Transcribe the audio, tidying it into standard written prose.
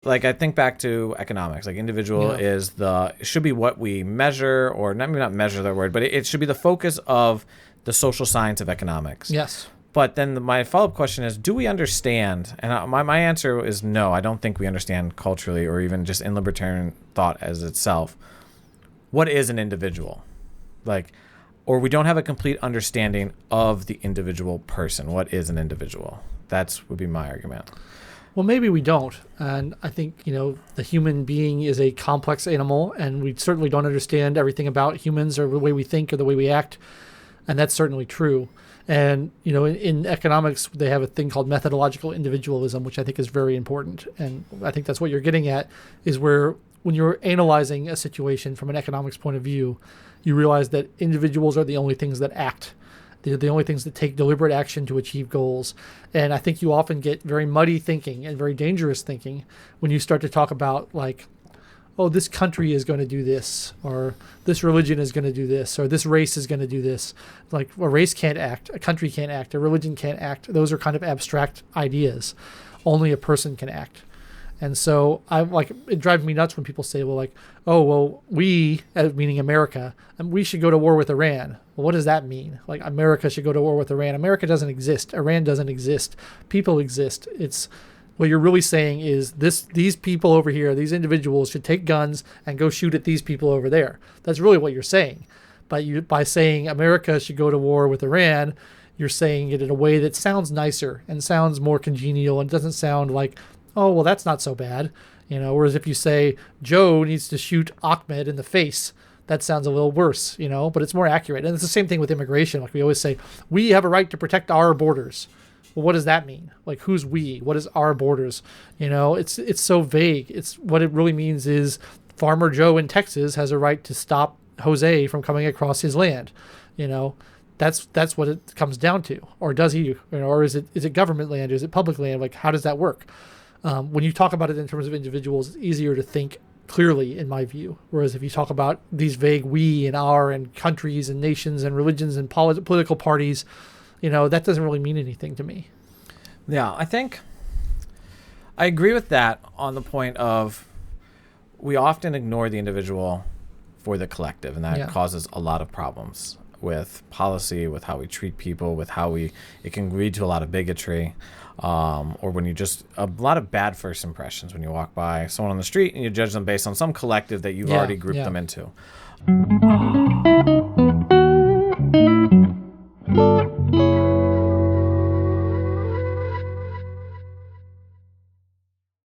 Like, I think back to economics. Like, individual should be what we measure, or maybe not measure that word, but it should be the focus of the social science of economics. Yes. But then my follow-up question is, do we understand? And my answer is no, I don't think we understand culturally, or even just in libertarian thought as itself, what is an individual? Like, or we don't have a complete understanding of the individual person. What is an individual? Would be my argument. Well, maybe we don't. And I think, the human being is a complex animal, and we certainly don't understand everything about humans or the way we think or the way we act. And that's certainly true. And, in economics, they have a thing called methodological individualism, which I think is very important. And I think that's what you're getting at, is where when you're analyzing a situation from an economics point of view, you realize that individuals are the only things that act. They're the only things that take deliberate action to achieve goals. And I think you often get very muddy thinking and very dangerous thinking when you start to talk about, like, oh, this country is going to do this, or this religion is going to do this, or this race is going to do this. Like, a race can't act, a country can't act, a religion can't act. Those are kind of abstract ideas. Only a person can act. And so it drives me nuts when people say, well, like, oh, well, we, meaning America, we should go to war with Iran. Well, what does that mean? Like, America should go to war with Iran. America doesn't exist. Iran doesn't exist. People exist. What you're really saying is these people over here, these individuals should take guns and go shoot at these people over there. That's really what you're saying. But by saying America should go to war with Iran, you're saying it in a way that sounds nicer and sounds more congenial and doesn't sound like, oh, well, that's not so bad. Whereas if you say Joe needs to shoot Ahmed in the face, that sounds a little worse, but it's more accurate. And it's the same thing with immigration. Like, we always say, we have a right to protect our borders. Well, what does that mean? Like, who's we? What is our borders? It's so vague. What it really means is Farmer Joe in Texas has a right to stop Jose from coming across his land. That's what it comes down to. Or does he? Or is it government land? Is it public land? Like, how does that work? When you talk about it in terms of individuals, it's easier to think clearly, in my view. Whereas if you talk about these vague we and our and countries and nations and religions and political parties, that doesn't really mean anything to me. Yeah, I think I agree with that on the point of we often ignore the individual for the collective, and that causes a lot of problems with policy, with how we treat people, with how it can lead to a lot of bigotry, or when a lot of bad first impressions when you walk by someone on the street and you judge them based on some collective that you've already grouped them into.